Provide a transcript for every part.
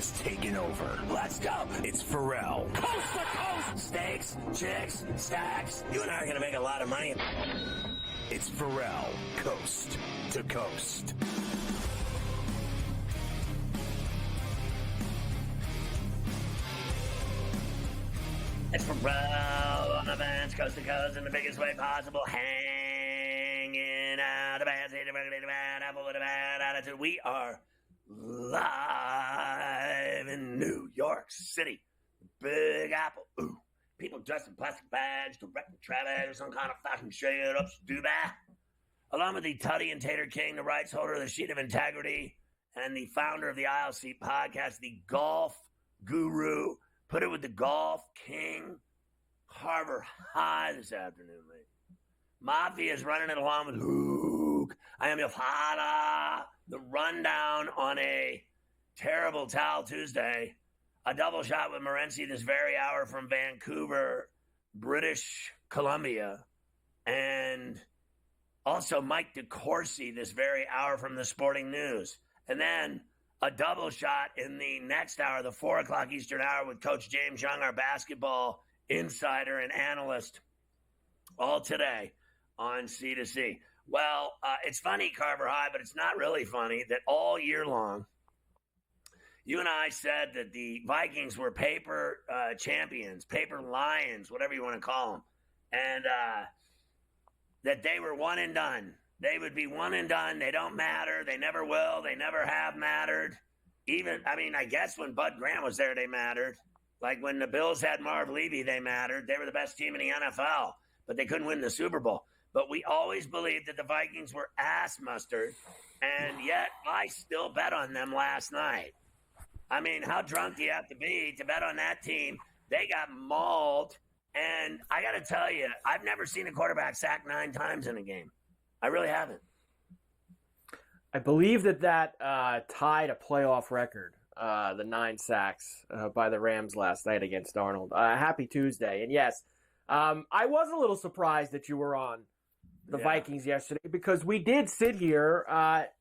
has taken over. Let's go. It's Ferrall. Coast to coast. Steaks, chicks, stacks. You and I are going to make a lot of money. It's Ferrall, coast to coast. It's Ferrall on the bench, coast to coast, in the biggest way possible. Hanging out, the bad seat, the bad apple with a bad attitude. We are live in New York City. Big Apple. Ooh. People dressed in plastic bags, directing traffic, or some kind of fashion shade up to do that. Along with the Tutty and Tater King, the rights holder of the Sheet of Integrity, and the founder of the Aisle Seat podcast, the golf guru. Put it with the golf king, Carver High this afternoon, mate. Mafia is running it along with Luke. I am your father. The rundown on a terrible Towel Tuesday. A double shot with Morency this very hour from Vancouver, British Columbia. And also Mike DeCourcy this very hour from the Sporting News. And then a double shot in the next hour, the 4 o'clock Eastern hour, with Coach James Young, our basketball insider and analyst, all today on C2C. Well, it's funny, Carver High, but it's not really funny that all year long, you and I said that the Vikings were paper champions, paper lions, whatever you want to call them, and that they were one and done. They would be one and done. They don't matter. They never will. They never have mattered. I guess when Bud Grant was there, they mattered. Like when the Bills had Marv Levy, they mattered. They were the best team in the NFL, but they couldn't win the Super Bowl. But we always believed that the Vikings were ass mustard, and yet I still bet on them last night. I mean, how drunk do you have to be to bet on that team? They got mauled, and I got to tell you, I've never seen a quarterback sack 9 times in a game. I really haven't. I believe that tied a playoff record, the 9 sacks by the Rams last night against Arnold. Happy Tuesday. And yes, I was a little surprised that you were on the Vikings yesterday, because we did sit here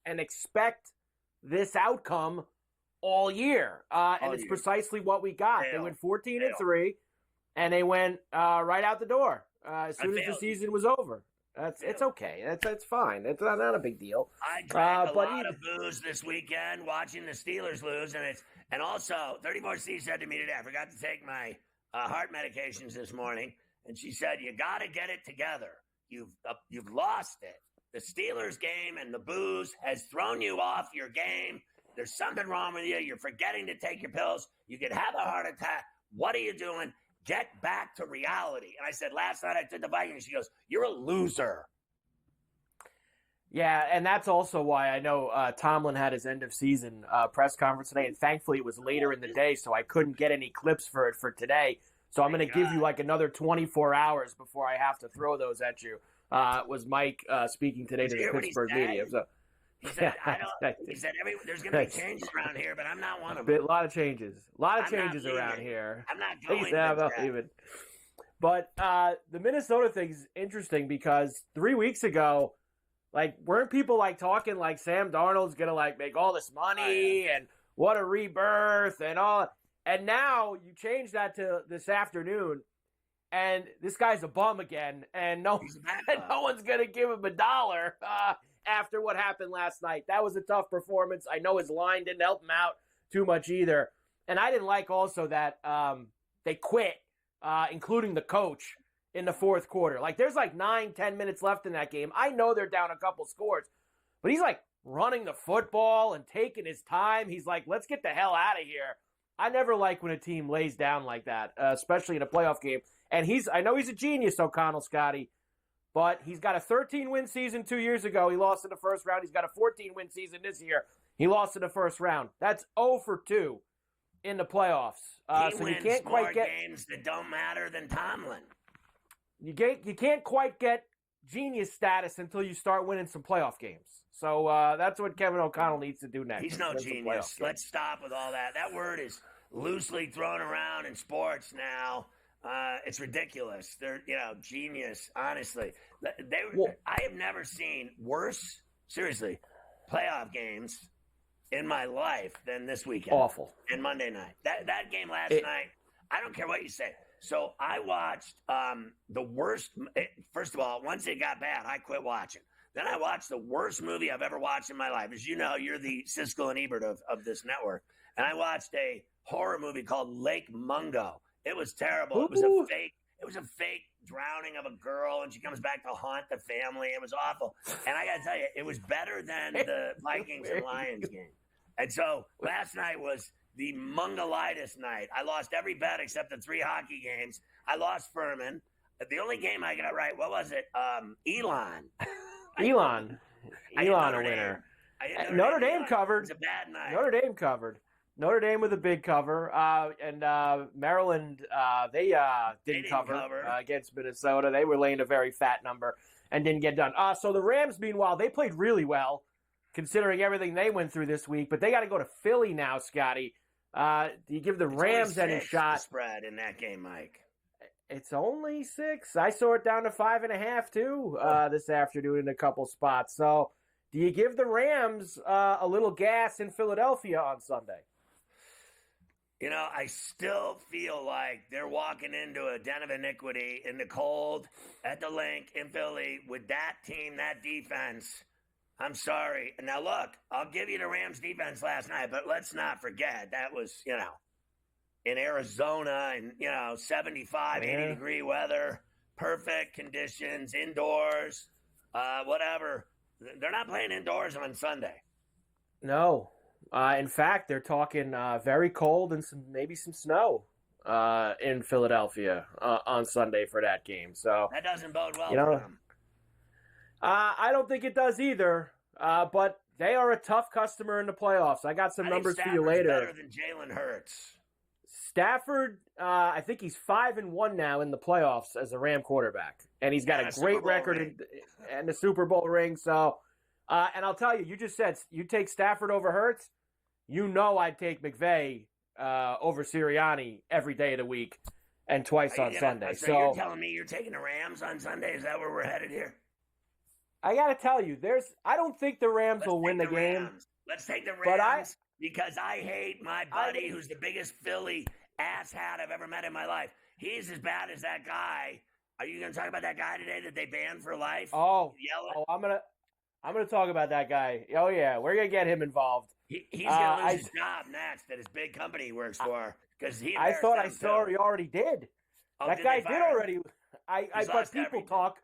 and expect this outcome all year. And it's precisely what we got. They went 14-3, and they went right out the door as soon as the season was over. It's okay. That's fine. It's not a big deal. I drank a lot of booze this weekend watching the Steelers lose, and also 34C said to me today, I forgot to take my heart medications this morning, and she said, you got to get it together. You've lost it. The Steelers game and the booze has thrown you off your game. There's something wrong with you. You're forgetting to take your pills. You could have a heart attack. What are you doing? Get back to reality. And I said, last night I took the Vikings. She goes, you're a loser. Yeah, and that's also why I know Tomlin had his end-of-season press conference today, and thankfully it was later in the day, so I couldn't get any clips for it for today. So I'm going to give you like another 24 hours before I have to throw those at you. Was Mike speaking today to the Pittsburgh media. So, he said, there's going to be changes around here, but I'm not one of them. A lot of changes. A lot of changes around here. I'm not going But the Minnesota thing's interesting because 3 weeks ago, like, weren't people like talking like Sam Darnold's going to like make all this money and what a rebirth and all. And now you change that to this afternoon, and this guy's a bum again, and no one's going to give him $1 after what happened last night. That was a tough performance. I know his line didn't help him out too much either. And I didn't like also that they quit, including the coach, in the fourth quarter. Like, there's like 9-10 minutes left in that game. I know they're down a couple scores, but he's like running the football and taking his time. He's like, let's get the hell out of here. I never like when a team lays down like that, especially in a playoff game. And I know he's a genius, O'Connell, Scotty, but he's got a 13-win season 2 years ago. He lost in the first round. He's got a 14-win season this year. He lost in the first round. That's 0 for 2 in the playoffs. He wins more games that don't matter than Tomlin. You can't quite get genius status until you start winning some playoff games. So that's what Kevin O'Connell needs to do next. He's no genius. Let's stop with all that. That word is loosely thrown around in sports now. It's ridiculous. They're, genius, honestly. I have never seen worse, seriously, playoff games in my life than this weekend. Awful. And Monday night. That game last night, I don't care what you say. So I watched the worst. First of all, once it got bad, I quit watching. Then I watched the worst movie I've ever watched in my life. As you know, you're the Siskel and Ebert of this network. And I watched a horror movie called Lake Mungo. It was terrible. It was a fake drowning of a girl, and she comes back to haunt the family. It was awful. And I got to tell you, it was better than the Vikings and Lions game. And so last night was the Mungolitis night. I lost every bet except the 3 hockey games. I lost Furman. The only game I got right, what was it? Elon. Elon a winner. Notre Dame covered. It's a bad night. Notre Dame covered. Notre Dame with a big cover. And Maryland, they didn't cover against Minnesota. They were laying a very fat number and didn't get done. So the Rams, meanwhile, they played really well considering everything they went through this week. But they got to go to Philly now, Scotty. Do you give the Rams any shot? Spread in that game, Mike. It's only 6. I saw it down to 5.5 too this afternoon in a couple spots. So, do you give the Rams a little gas in Philadelphia on Sunday? You know, I still feel like they're walking into a den of iniquity in the cold at the Link in Philly with that team, that defense. I'm sorry. Now, look, I'll give you the Rams defense last night, but let's not forget that was, in Arizona and, 75, 80-degree weather, perfect conditions, indoors, whatever. They're not playing indoors on Sunday. No. In fact, they're talking very cold and maybe some snow in Philadelphia on Sunday for that game. So that doesn't bode well for them. I don't think it does either, but they are a tough customer in the playoffs. I got some numbers for you later. Better than Jalen Hurts. Stafford, I think he's 5-1 now in the playoffs as a Ram quarterback, and he's got a great record and the Super Bowl ring. So, and I'll tell you, you just said you take Stafford over Hurts. You know I'd take McVay over Sirianni every day of the week and twice on Sunday. So you're telling me you're taking the Rams on Sunday? Is that where we're headed here? I got to tell you, I don't think the Rams will win the game. Let's take the Rams because I hate my buddy who's the biggest Philly asshat I've ever met in my life. He's as bad as that guy. Are you going to talk about that guy today that they banned for life? I'm gonna talk about that guy. Oh yeah, we're gonna get him involved. He's gonna lose his job next at his big company he works for because he. I thought I saw he already did. That guy did already. But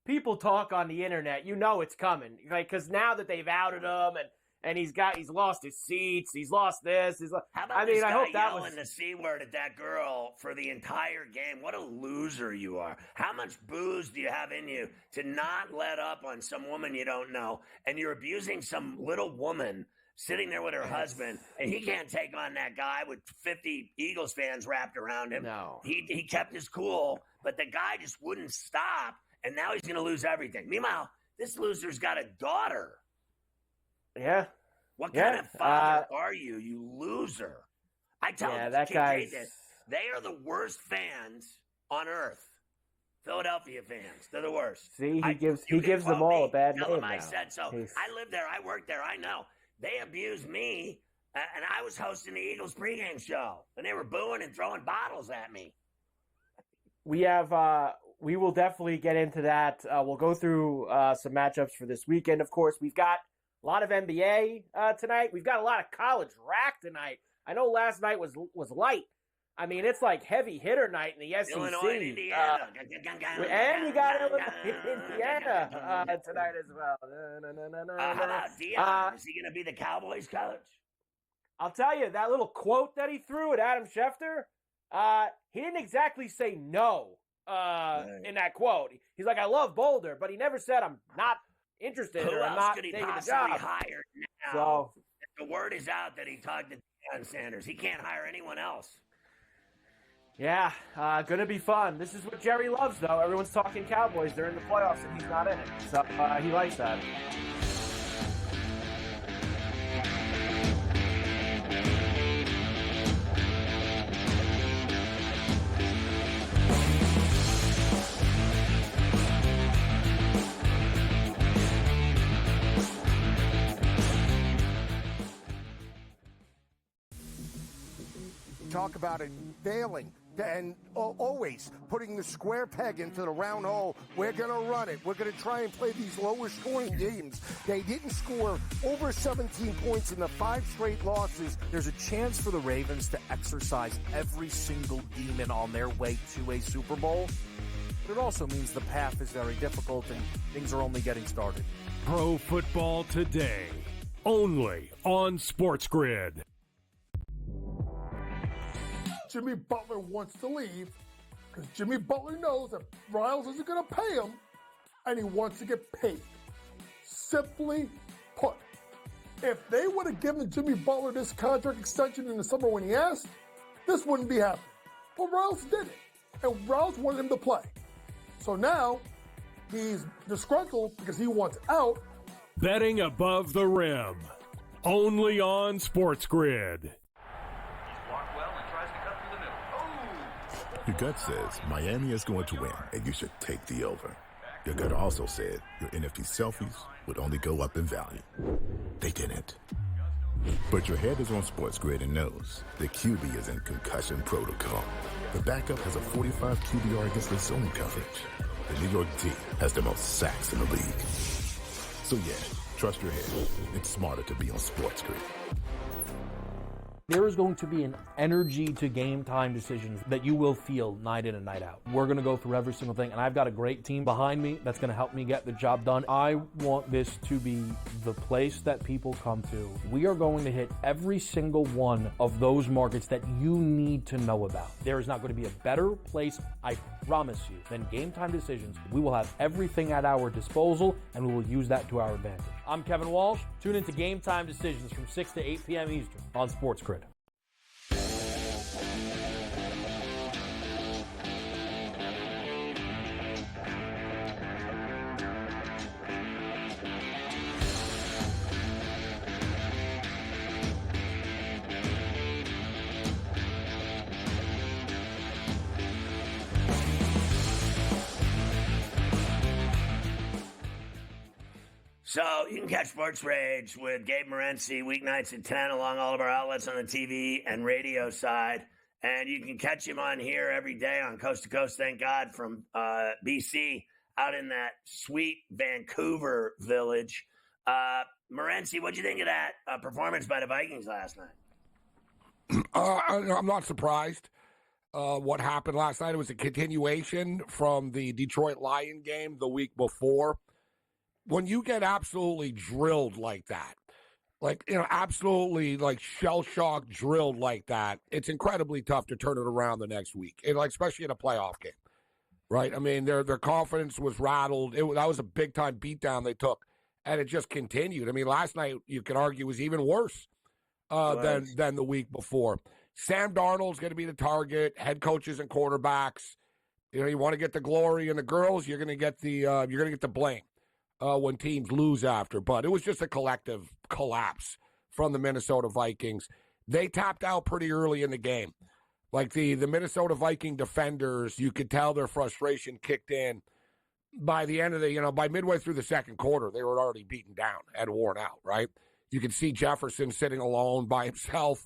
people talk on the internet. You know it's coming, because now that they've outed him and he's lost his seats. He's lost this. How about this guy yelling the C word at that girl for the entire game? What a loser you are. How much booze do you have in you to not let up on some woman you don't know, and you're abusing some little woman sitting there with her husband, and he can't take on that guy with 50 Eagles fans wrapped around him. No. He kept his cool, but the guy just wouldn't stop, and now he's going to lose everything. Meanwhile, this loser's got a daughter. Yeah. What kind of father are you, you loser? I tell that guy they are the worst fans on earth. Philadelphia fans, they're the worst. See, he gives them all a bad name now. I said so. I lived there. I worked there. I know. They abused me, and I was hosting the Eagles pregame show, and they were booing and throwing bottles at me. We will definitely get into that. We'll go through some matchups for this weekend. Of course, we've got a lot of NBA tonight. We've got a lot of college rack tonight. I know last night was light. I mean, it's like heavy hitter night in the SEC. Illinois and Indiana. And you got Indiana tonight as well. How about Dion? Is he going to be the Cowboys coach? I'll tell you, that little quote that he threw at Adam Schefter, he didn't exactly say no in that quote. He's like, I love Boulder, but he never said I'm not interested or I'm not taking the job. Who else could he hire now? So, the word is out that he talked to Deion Sanders. He can't hire anyone else. Yeah, gonna be fun. This is what Jerry loves, though. Everyone's talking Cowboys. They're in the playoffs, and he's not in it. So he likes that. talk about it failing and always putting the square peg into the round hole. We're going to run it. We're going to try and play these lower scoring games. They didn't score over 17 points in the 5 straight losses. There's a chance for the Ravens to exercise every single demon on their way to a Super Bowl. But it also means the path is very difficult and things are only getting started. Pro Football Today, only on SportsGrid. Jimmy Butler wants to leave because Jimmy Butler knows that Riles isn't going to pay him, and he wants to get paid. Simply put, if they would have given Jimmy Butler this contract extension in the summer when he asked, this wouldn't be happening. But Riles did it, and Riles wanted him to play. So now he's disgruntled because he wants out. Betting above the rim, only on SportsGrid. Your gut says Miami is going to win, and you should take the over. Your gut also said your NFT selfies would only go up in value. They didn't. But your head is on SportsGrid and knows the QB is in concussion protocol. The backup has a 45 QBR against the zone coverage. The New York D has the most sacks in the league. So yeah, trust your head. It's smarter to be on SportsGrid. There is going to be an energy to game time decisions that you will feel night in and night out. We're going to go through every single thing, and I've got a great team behind me that's going to help me get the job done. I want this to be the place that people come to. We are going to hit every single one of those markets that you need to know about. There is not going to be a better place, I promise you, than Game Time Decisions. We will have everything at our disposal, and we will use that to our advantage. I'm Kevin Walsh. Tune into Game Time Decisions from 6 to 8 p.m. Eastern on SportsGrid. So you can catch Sports Rage with Gabe Morency weeknights at 10 along all of our outlets on the TV and radio side. And you can catch him on here every day on Coast to Coast, thank God, from BC out in that sweet Vancouver village. Morency, what'd you think of that performance by the Vikings last night? I'm not surprised. What happened last night, it was a continuation from the Detroit Lion game the week before. When you get absolutely drilled like that, absolutely shell-shocked drilled like that, it's incredibly tough to turn it around the next week, and especially in a playoff game, right? I mean, their confidence was rattled. That was a big-time beatdown they took, and it just continued. I mean, last night, you could argue, was even worse than the week before. Sam Darnold's going to be the target, head coaches and quarterbacks. You know, you want to get the glory and the girls, you're going to get the blame. When teams lose after. But it was just a collective collapse from the Minnesota Vikings. They tapped out pretty early in the game. Like the Minnesota Viking defenders, you could tell their frustration kicked in by the end of by midway through the second quarter, they were already beaten down and worn out, right? You could see Jefferson sitting alone by himself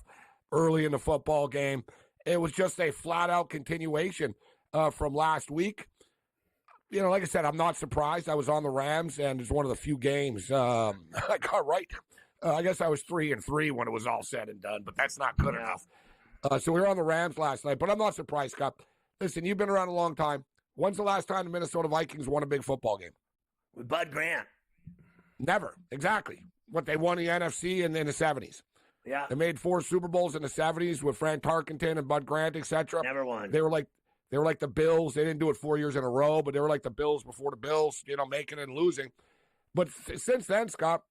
early in the football game. It was just a flat-out continuation from last week. Like I said, I'm not surprised. I was on the Rams, and it's one of the few games I got right. I guess I was 3-3 when it was all said and done, but that's not good enough. So we were on the Rams last night, but I'm not surprised, Scott. Listen, you've been around a long time. When's the last time the Minnesota Vikings won a big football game? With Bud Grant. Never. Exactly. What, they won the NFC in the 70s. Yeah. They made 4 Super Bowls in the 70s with Frank Tarkenton and Bud Grant, etc. Never won. They were like the Bills. They didn't do it 4 years in a row, but they were like the Bills before the Bills, making it and losing. But since then, Scott,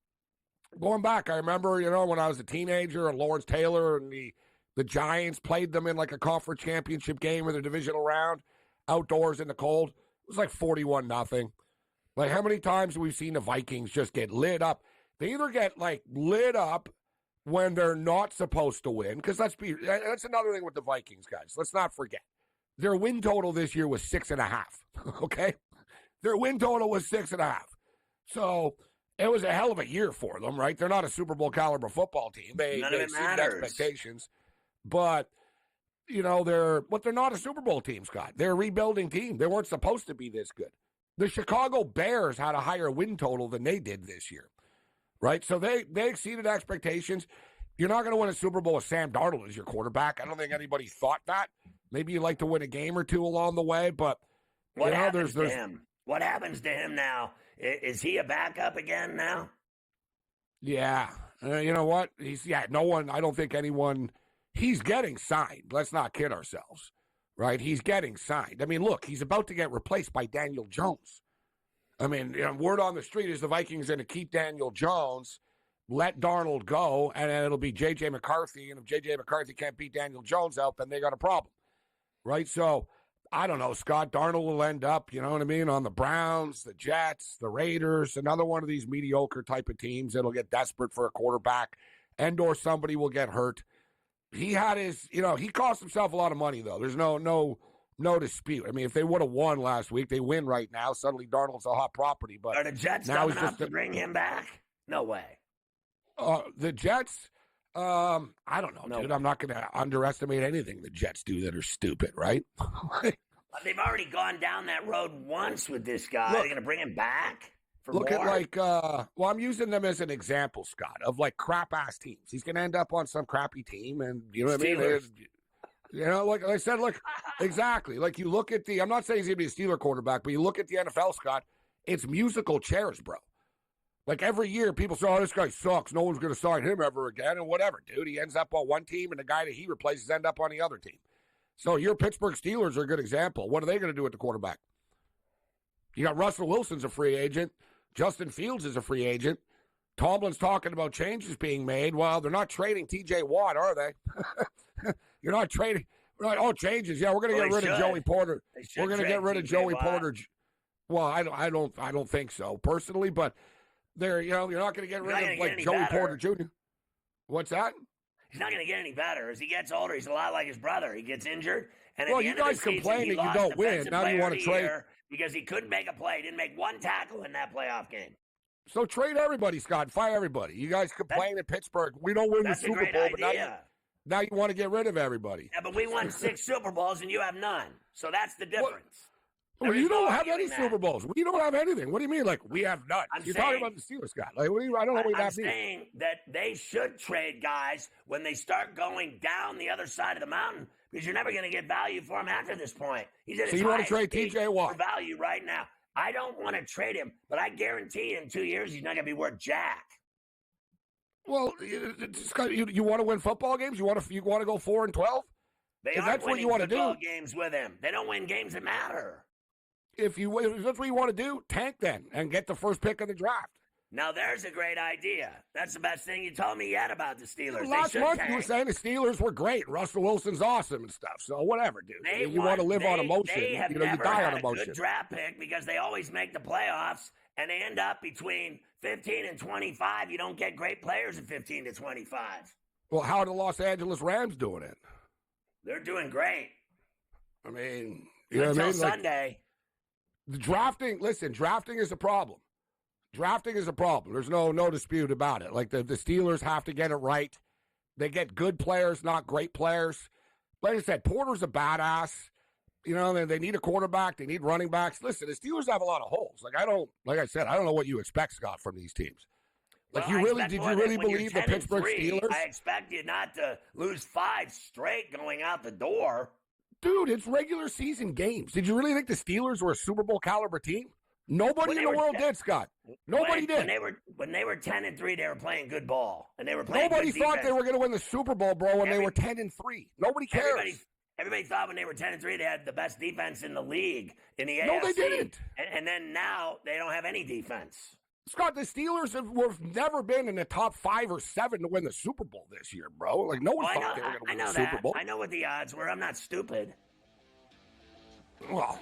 going back, I remember, when I was a teenager and Lawrence Taylor and the Giants played them in like a conference championship game in the divisional round, outdoors in the cold. It was like 41-0. Like, how many times have we seen the Vikings just get lit up? They either get lit up when they're not supposed to win, because that's another thing with the Vikings, guys. Let's not forget. Their win total this year was 6.5, okay? Their win total was 6.5. So it was a hell of a year for them, right? They're not a Super Bowl caliber football team. They exceeded expectations. But they're not a Super Bowl team, Scott. They're a rebuilding team. They weren't supposed to be this good. The Chicago Bears had a higher win total than they did this year, right? So they exceeded expectations. You're not going to win a Super Bowl with Sam Darnold as your quarterback. I don't think anybody thought that. Maybe you'd like to win a game or two along the way, but what happens to him? What happens to him now? Is he a backup again now? Yeah. You know what? I don't think anyone, he's getting signed. Let's not kid ourselves, right? He's getting signed. I mean, look, he's about to get replaced by Daniel Jones. I mean, word on the street is the Vikings going to keep Daniel Jones, let Darnold go, and then it'll be J.J. McCarthy. And if J.J. McCarthy can't beat Daniel Jones out, then they got a problem, right? So, I don't know, Scott. Darnold will end up, you know what I mean, on the Browns, the Jets, the Raiders, another one of these mediocre type of teams that'll get desperate for a quarterback, and or somebody will get hurt. He had his, he cost himself a lot of money, though. There's no dispute. I mean, if they would have won last week, they win right now. Suddenly Darnold's a hot property. But are the Jets coming up to bring him back? No way. The Jets, I don't know, dude. I'm not going to underestimate anything the Jets do that are stupid, right? They've already gone down that road once with this guy. They're going to bring him back for look more? At I'm using them as an example, Scott, of crap-ass teams. He's going to end up on some crappy team, and you know what I mean? Like I said, exactly. Like you look at I'm not saying he's going to be a Steeler quarterback, but you look at the NFL, Scott, it's musical chairs, bro. Like every year, people say, this guy sucks. No one's going to sign him ever again, and whatever, dude. He ends up on one team, and the guy that he replaces ends up on the other team. So your Pittsburgh Steelers are a good example. What are they going to do at the quarterback? You got Russell Wilson's a free agent. Justin Fields is a free agent. Tomlin's talking about changes being made. Well, they're not trading T.J. Watt, are they? You're not trading. Changes. Yeah, we're going to get rid of Joey Porter. We're going to get rid of Joey Porter. Well, I don't think so personally, but you're not going to get rid of Joey Porter Jr. What's that? He's not going to get any better. As he gets older, he's a lot like his brother. He gets injured. And you guys complain that you don't win. Now you want to trade. Because he couldn't make a play. He didn't make one tackle in that playoff game. So trade everybody, Scott. Fire everybody. You guys complain in Pittsburgh. We don't win the Super Bowl, but now you want to get rid of everybody. Yeah, but we won 6 Super Bowls and you have none. So that's the difference. Well, you don't have any Super Bowls. We don't have anything. What do you mean? We have none. You're talking about the Steelers, Scott. I don't know what that means. I'm saying that they should trade guys when they start going down the other side of the mountain because you're never going to get value for him after this point. He's at his you want to trade T.J. Watt for value right now. I don't want to trade him, but I guarantee in 2 years he's not going to be worth jack. Well, Scott, you want to win football games? You want to go 4-12? That's what you want to do. Games with him. They don't win games that matter. If that's what you want to do, tank then and get the first pick of the draft. Now, there's a great idea. That's the best thing you told me yet about the Steelers. Last month you were saying the Steelers were great. Russell Wilson's awesome and stuff. So whatever, dude. You want to live on emotion. You die on emotion. A good draft pick because they always make the playoffs and they end up between 15 and 25. You don't get great players at 15 to 25. Well, how are the Los Angeles Rams doing it? They're doing great. I mean, until Sunday. Drafting is a problem. Drafting is a problem. There's no dispute about it. The Steelers have to get it right. They get good players, not great players. Like I said, Porter's a badass. They need a quarterback. They need running backs. Listen, the Steelers have a lot of holes. I don't know what you expect, Scott, from these teams. Did you really believe the Pittsburgh Steelers? I expect you not to lose 5 straight going out the door. Dude, it's regular season games. Did you really think the Steelers were a Super Bowl caliber team? Nobody in the world did, Scott. Nobody did. When they were 10-3, they were playing good ball, and they were playing. Nobody good thought defense. they were going to win the Super Bowl, bro. When they were 10-3, nobody cares. Everybody thought when they were 10-3, they had the best defense in the league in the AFC. No, they didn't. And then now they don't have any defense. Scott, the Steelers have never been in the top 5 or 7 to win the Super Bowl this year, bro. No one thought they were going to win the Super Bowl. I know what the odds were. I'm not stupid. Well,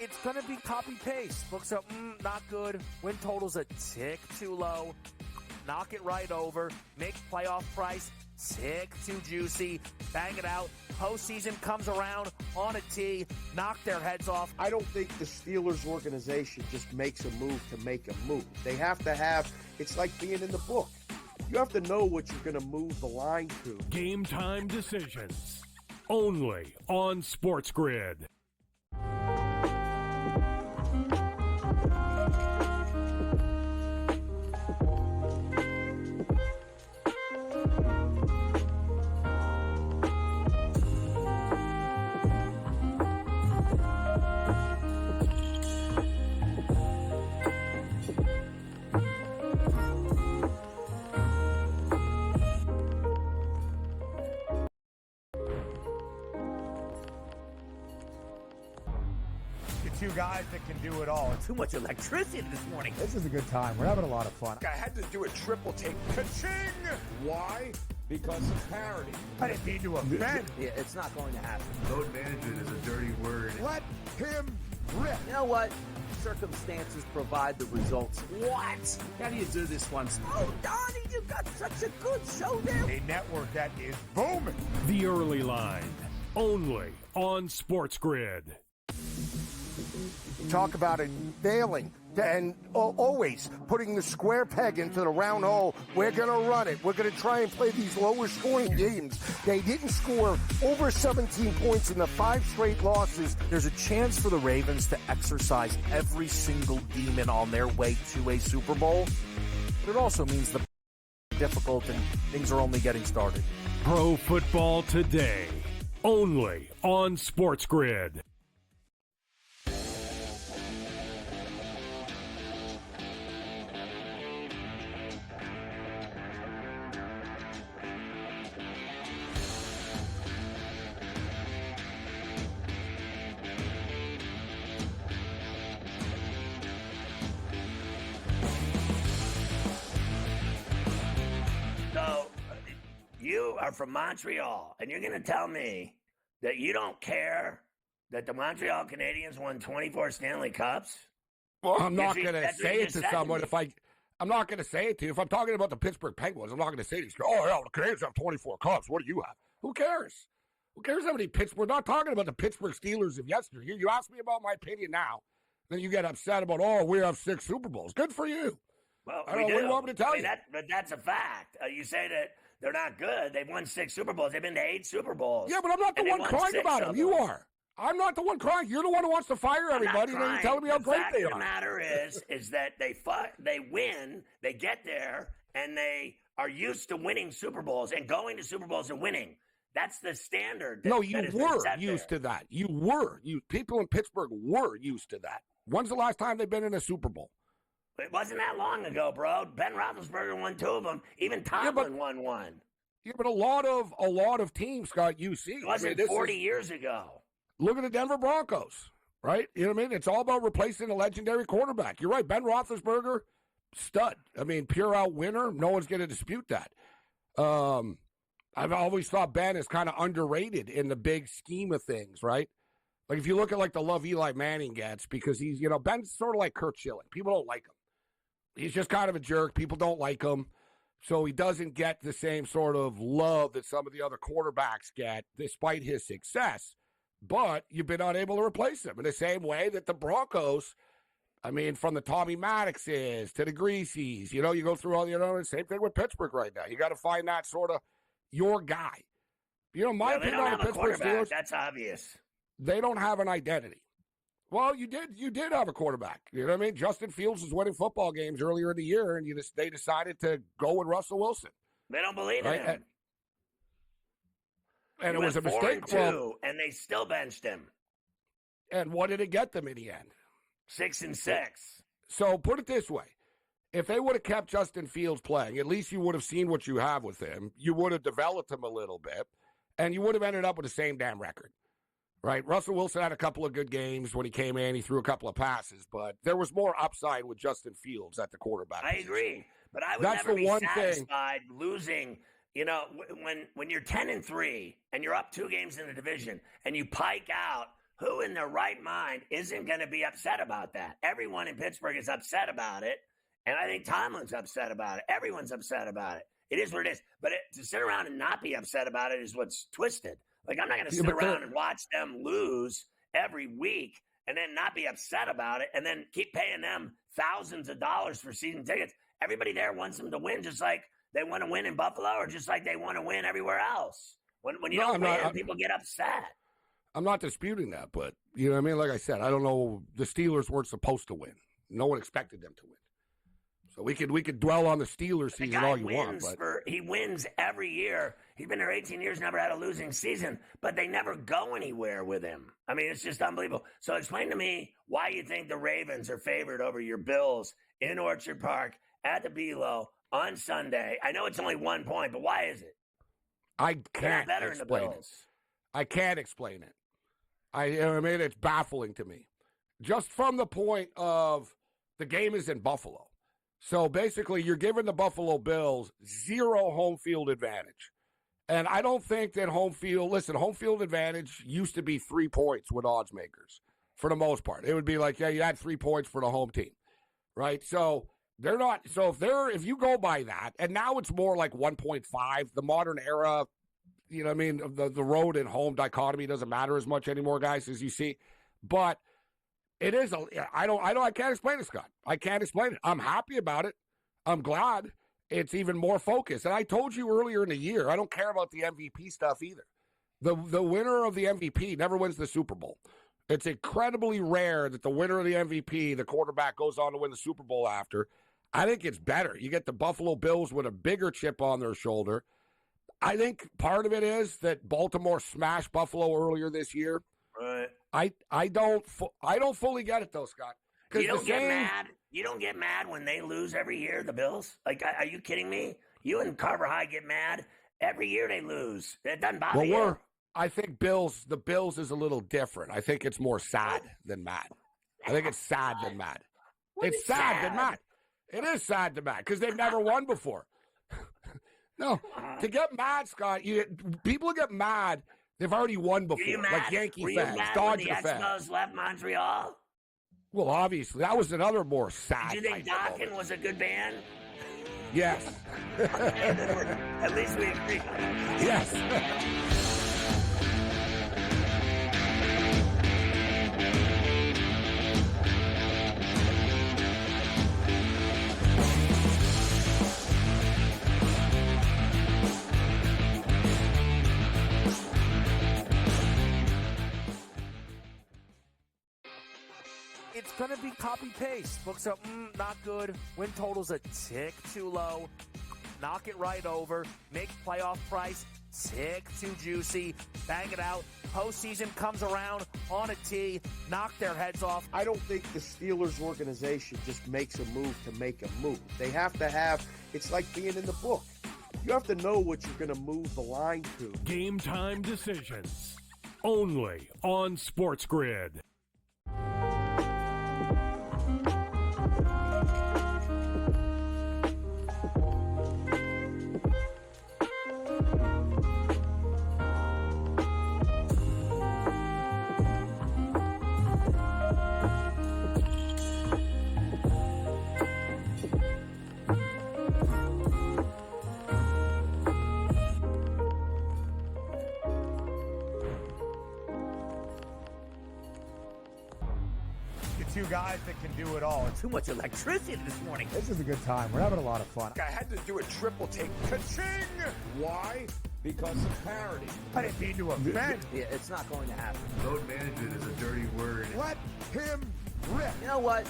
it's going to be copy-paste. Books are, not good. Win total's a tick too low. Knock it right over. Makes playoff price tick too juicy. Bang it out. Postseason comes around on a tee. Knock their heads off. I don't think the Steelers organization just makes a move to make a move. They have to have, it's like being in the book. You have to know what you're going to move the line to. Game time decisions. Only on SportsGrid. Two guys that can do it all. Too much electricity this morning. This is a good time. We're having a lot of fun. I had to do a triple take. Ka-ching! Why? Because of parity. I didn't mean to offend. Yeah, it's not going to happen. Load management is a dirty word. Let him rip. You know what? Circumstances provide the results. What? How do you do this one? Oh, Donnie, you got such a good show there. A network that is booming. The Early Line. Only on SportsGrid. Talk about it failing and always putting the square peg into the round hole. We're going to run it. We're going to try and play these lower scoring games. They didn't score over 17 points in the 5 straight losses. There's a chance for the Ravens to exercise every single demon on their way to a Super Bowl, but it also means the difficult and things are only getting started. Pro Football Today. Only on SportsGrid. You are from Montreal, and you're going to tell me that you don't care that the Montreal Canadiens won 24 Stanley Cups? Well, I'm not going to say it to someone I'm not going to say it to you. If I'm talking about the Pittsburgh Penguins, I'm not going to say to you, oh, yeah, the Canadiens have 24 Cups. What do you have? Who cares? Who cares how many Pittsburgh? We're not talking about the Pittsburgh Steelers of yesterday. You ask me about my opinion now, then you get upset about, oh, we have 6 Super Bowls. Good for you. Well, I don't know what you want me to tell you. But that's a fact. You say that they're not good. They've won 6 Super Bowls. They've been to 8 Super Bowls. Yeah, but I'm not the one crying about them. You are. I'm not the one crying. You're the one who wants to fire everybody, and then you're telling me how great they are. The matter is that they win, they get there, and they are used to winning Super Bowls and going to Super Bowls and winning. That's the standard. No, you were used to that. You were. People in Pittsburgh were used to that. When's the last time they've been in a Super Bowl? It wasn't that long ago, bro. Ben Roethlisberger won 2 of them. Even Tomlin won 1. Yeah, but a lot of teams got UC. It wasn't 40 years ago. Look at the Denver Broncos, right? You know what I mean? It's all about replacing a legendary quarterback. You're right. Ben Roethlisberger, stud. I mean, pure out winner. No one's going to dispute that. I've always thought Ben is kind of underrated in the big scheme of things, right? Like if you look at like the love Eli Manning gets, because he's, Ben's sort of like Kurt Schilling. People don't like him. He's just kind of a jerk. People don't like him. So he doesn't get the same sort of love that some of the other quarterbacks get, despite his success. But you've been unable to replace him in the same way that the Broncos, I mean, from the Tommy Maddoxes to the Greaseys, you go through all the same thing with Pittsburgh right now. You got to find that sort of your guy. My opinion on the Pittsburgh Steelers, that's obvious. They don't have an identity. Well, you did have a quarterback. You know what I mean? Justin Fields was winning football games earlier in the year, and they decided to go with Russell Wilson. They don't believe in him. And it was a mistake. And they still benched him. And what did it get them in the end? 6-6. So put it this way. If they would have kept Justin Fields playing, at least you would have seen what you have with him. You would have developed him a little bit, and you would have ended up with the same damn record. Right? Russell Wilson had a couple of good games when he came in. He threw a couple of passes, but there was more upside with Justin Fields at the quarterback position. Agree, but I would never be satisfied losing. When you're 10-3 and you're up 2 games in the division and you pike out who in their right mind isn't going to be upset about that? Everyone in Pittsburgh is upset about it, and I think Tomlin's upset about it. Everyone's upset about it. It is what it is. But to sit around and not be upset about it is what's twisted. Like, I'm not going to sit around and watch them lose every week and then not be upset about it and then keep paying them thousands of dollars for season tickets. Everybody there wants them to win just like they want to win in Buffalo or just like they want to win everywhere else. When you don't win, people get upset. I'm not disputing that, but, you know what I mean? Like I said, I don't know. The Steelers weren't supposed to win. No one expected them to win. So we could dwell on the Steelers season all you want. But he wins every year. He's been there 18 years, never had a losing season, but they never go anywhere with him. I mean, it's just unbelievable. So explain to me why you think the Ravens are favored over your Bills in Orchard Park at the Belo on Sunday. I know it's only 1 point, but why is it? I can't explain it. I can't explain it. I mean, it's baffling to me. Just from the point of the game is in Buffalo. So basically, you're giving the Buffalo Bills zero home field advantage. And I don't think that home field advantage used to be 3 points with odds makers for the most part. It would be like, yeah, you had 3 points for the home team, right? So they're not. So if you go by that, and now it's more like 1.5, the modern era, you know what I mean? The road and home dichotomy doesn't matter as much anymore, guys, as you see. But it is I can't explain it, Scott. I can't explain it. I'm happy about it. I'm glad it's even more focused. And I told you earlier in the year, I don't care about the MVP stuff either. The winner of the MVP never wins the Super Bowl. It's incredibly rare that the winner of the MVP, the quarterback, goes on to win the Super Bowl after. I think it's better. You get the Buffalo Bills with a bigger chip on their shoulder. I think part of it is that Baltimore smashed Buffalo earlier this year. Right. I don't fully get it though, Scott. You don't get mad. You don't get mad when they lose every year, the Bills? Like, are you kidding me? You and Carver High get mad every year they lose. It doesn't bother you. I think the Bills is a little different. I think it's more sad than mad. I think it's sad than mad. It's sad than mad. It is sad than mad because they've never won before. No, to get mad, Scott, people get mad. They've already won before, like Yankee fans, Dodger fans. Were you mad when the Expos left Montreal? Well, obviously, that was another more sad. Do you think Dawkins was a good band? Yes. At least we agree. Yes. It's going to be copy-paste. Books up, not good. Win total's a tick too low. Knock it right over. Make playoff price tick too juicy. Bang it out. Postseason comes around on a tee. Knock their heads off. I don't think the Steelers organization just makes a move to make a move. They have to have, it's like being in the book. You have to know what you're going to move the line to. Game time decisions. Only on SportsGrid. Two guys that can do it all. Too much electricity this morning. This is a good time. We're having a lot of fun. I had to do a triple take. Ka-ching! Why? Because of parity. I didn't mean to offend. Yeah, it's not going to happen. Load management is a dirty word. Let him rip. You know what?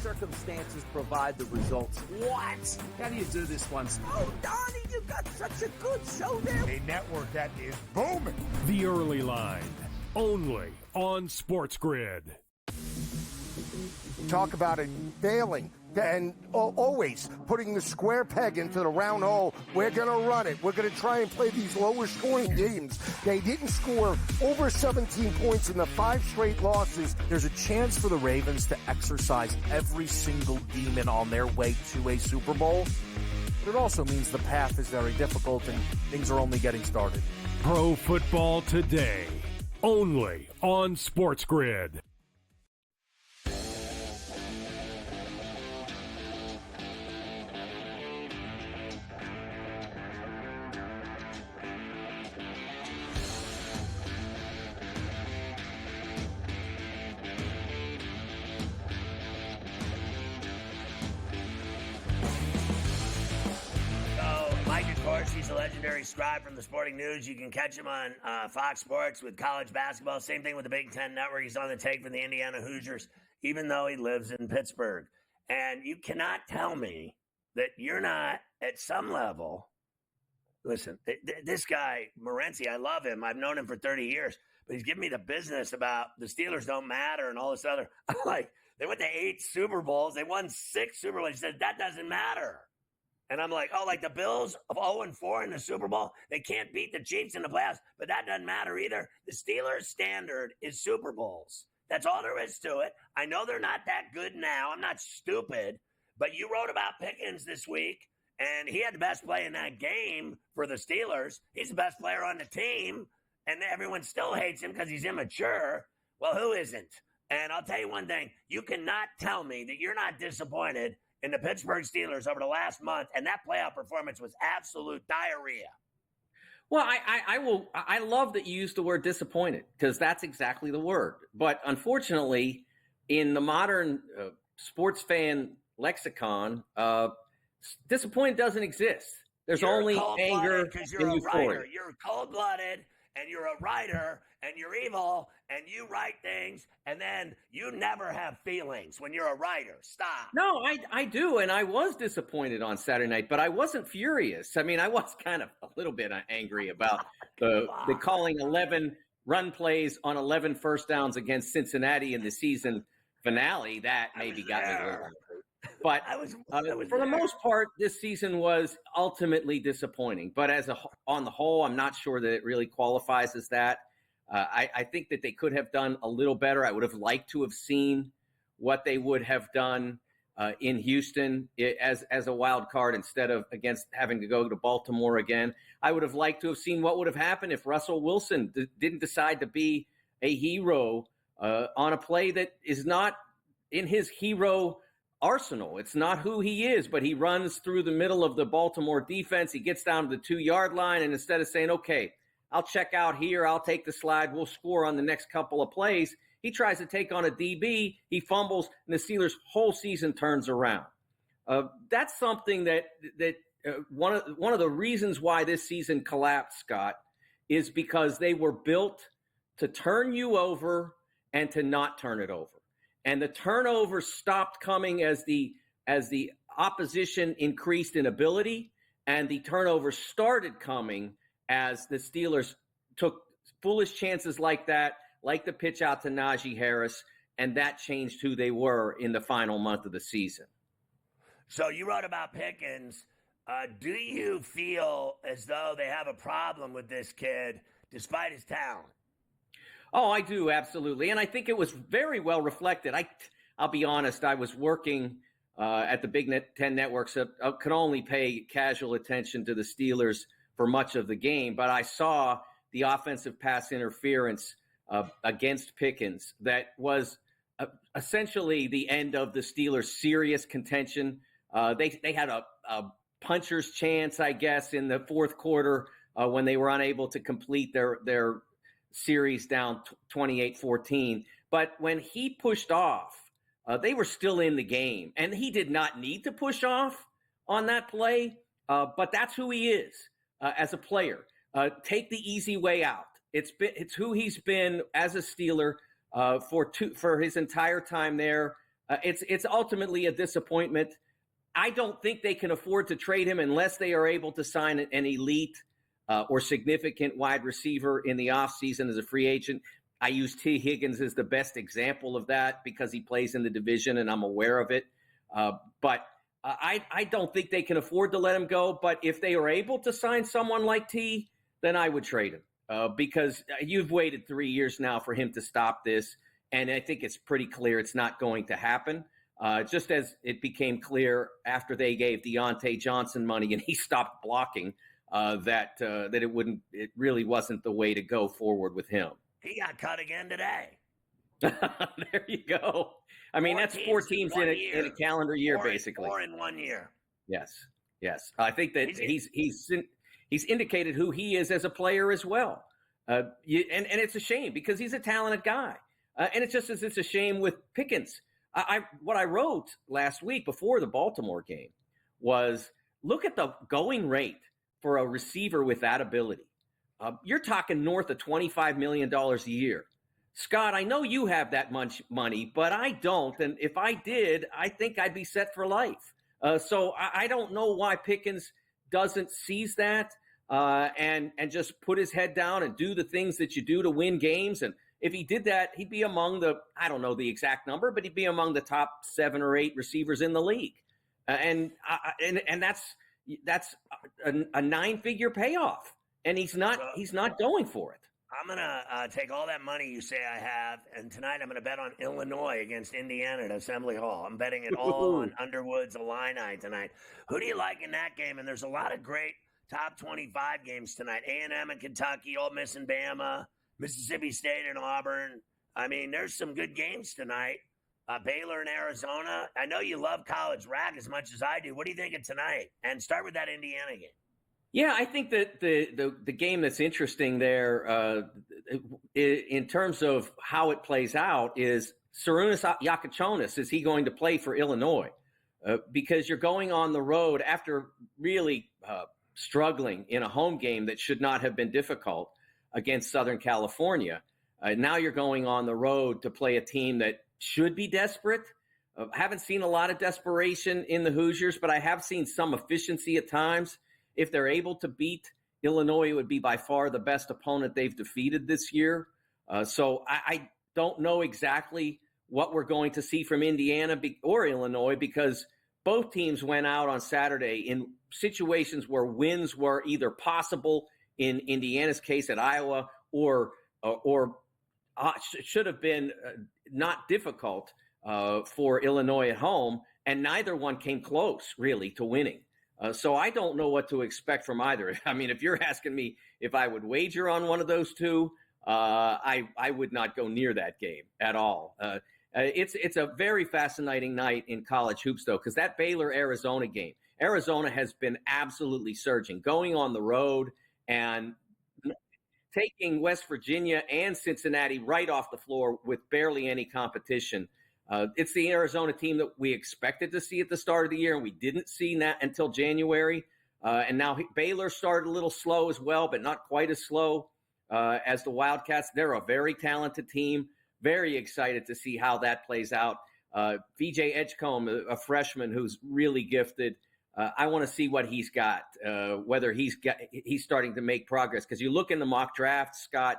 Circumstances provide the results. What? How do you do this once? Oh, Donnie, you got such a good show there. A network that is booming. The Early Line. Only on SportsGrid. Talk about it failing and always putting the square peg into the round hole. We're going to run it. We're going to try and play these lower scoring games. They didn't score over 17 points in the 5 straight losses. There's a chance for the Ravens to exercise every single demon on their way to a Super Bowl. But it also means the path is very difficult and things are only getting started. Pro Football Today. only on SportsGrid. He's a legendary scribe from the Sporting News. You can catch him on Fox Sports with college basketball. Same thing with the Big Ten Network. He's on the take for the Indiana Hoosiers, even though he lives in Pittsburgh. And you cannot tell me that you're not at some level. Listen, this guy, Morency, I love him. I've known him for 30 years. But he's giving me the business about the Steelers don't matter and all this other. I'm like, they went to 8 Super Bowls. They won 6 Super Bowls. He said, that doesn't matter. And I'm like, oh, like the Bills of 0-4 in the Super Bowl, they can't beat the Chiefs in the playoffs, but that doesn't matter either. The Steelers' standard is Super Bowls. That's all there is to it. I know they're not that good now. I'm not stupid. But you wrote about Pickens this week, and he had the best play in that game for the Steelers. He's the best player on the team, and everyone still hates him because he's immature. Well, who isn't? And I'll tell you one thing. You cannot tell me that you're not disappointed in the Pittsburgh Steelers over the last month, and that playoff performance was absolute diarrhea. Well, I love that you used the word disappointed, because that's exactly the word. But unfortunately, in the modern sports fan lexicon, disappointed doesn't exist. There's only anger because you're and a euphoria. writer. You're cold-blooded, and you're a writer, and you're evil, and you write things, and then you never have feelings when you're a writer. Stop. No, I do, and I was disappointed on Saturday night, but I wasn't furious. I mean, I was kind of a little bit angry about the calling 11 run plays on 11 first downs against Cincinnati in the season finale. That maybe got me a little angry. But for the most part, this season was ultimately disappointing. But on the whole, I'm not sure that it really qualifies as that. I think that they could have done a little better. I would have liked to have seen what they would have done in Houston as a wild card instead of against having to go to Baltimore again. I would have liked to have seen what would have happened if Russell Wilson didn't decide to be a hero on a play that is not in his hero arsenal. It's not who he is, but he runs through the middle of the Baltimore defense. He gets down to the 2-yard line, and instead of saying, okay, I'll check out here, I'll take the slide, we'll score on the next couple of plays, he tries to take on a DB, he fumbles, and the Steelers' whole season turns around. That's something that one of the reasons why this season collapsed, Scott, is because they were built to turn you over and to not turn it over. And the turnover stopped coming as the opposition increased in ability, and the turnover started coming as the Steelers took foolish chances like that, like the pitch out to Najee Harris, and that changed who they were in the final month of the season. So you wrote about Pickens. Do you feel as though they have a problem with this kid despite his talent? Oh, I do, absolutely. And I think it was very well reflected. I'll be honest, I was working at the Big Ten Network, so I could only pay casual attention to the Steelers for much of the game, but I saw the offensive pass interference against Pickens that was essentially the end of the Steelers' serious contention. They had a puncher's chance, I guess, in the fourth quarter when they were unable to complete their series down 28-14. But when he pushed off, they were still in the game. And he did not need to push off on that play, but that's who he is as a player. Take the easy way out. It's who he's been as a Steeler for his entire time there. It's ultimately a disappointment. I don't think they can afford to trade him unless they are able to sign an elite or significant wide receiver in the offseason as a free agent. I use T. Higgins as the best example of that because he plays in the division and I'm aware of it. But I don't think they can afford to let him go. But if they are able to sign someone like T, then I would trade him because you've waited 3 years now for him to stop this. And I think it's pretty clear it's not going to happen. Just as it became clear after they gave Deontay Johnson money and he stopped blocking, that it really wasn't the way to go forward with him. He got cut again today. There you go. I mean, that's 4 teams in a calendar year, basically. 4 in 1 year. Yes. I think that he's indicated who he is as a player as well. And it's a shame because he's a talented guy. And it's just as it's a shame with Pickens. What I wrote last week before the Baltimore game was look at the going rate for a receiver with that ability. You're talking north of $25 million a year. Scott, I know you have that much money, but I don't. And if I did, I think I'd be set for life. So I don't know why Pickens doesn't seize that and just put his head down and do the things that you do to win games. And if he did that, he'd be among I don't know the exact number, but he'd be among the top 7 or 8 receivers in the league. And that's a 9-figure payoff. And he's not going for it. I'm going to take all that money you say I have, and tonight I'm going to bet on Illinois against Indiana at Assembly Hall. I'm betting it all on Underwood's Illini tonight. Who do you like in that game? And there's a lot of great top 25 games tonight. A&M and Kentucky, Ole Miss and Bama, Mississippi State and Auburn. I mean, there's some good games tonight. Baylor and Arizona. I know you love college rag as much as I do. What do you think of tonight? And start with that Indiana game. Yeah, I think that the game that's interesting there in terms of how it plays out is Sarunas Yakachonis. Is he going to play for Illinois? Because you're going on the road after really struggling in a home game that should not have been difficult against Southern California. Now you're going on the road to play a team that should be desperate. Haven't seen a lot of desperation in the Hoosiers, but I have seen some efficiency at times. If they're able to beat Illinois, it would be by far the best opponent they've defeated this year. So I don't know exactly what we're going to see from Indiana or Illinois because both teams went out on Saturday in situations where wins were either possible in Indiana's case at Iowa or should have been not difficult for Illinois at home, and neither one came close, really, to winning. So I don't know what to expect from either. I mean, if you're asking me if I would wager on one of those two, I would not go near that game at all. It's a very fascinating night in college hoops, though, because that Baylor-Arizona game, Arizona has been absolutely surging, going on the road and taking West Virginia and Cincinnati right off the floor with barely any competition. It's the Arizona team that we expected to see at the start of the year, and we didn't see that until January. And now Baylor started a little slow as well, but not quite as slow as the Wildcats. They're a very talented team. Very excited to see how that plays out. VJ Edgecombe, a freshman who's really gifted. I want to see what he's got, whether he's starting to make progress. Because you look in the mock draft, Scott,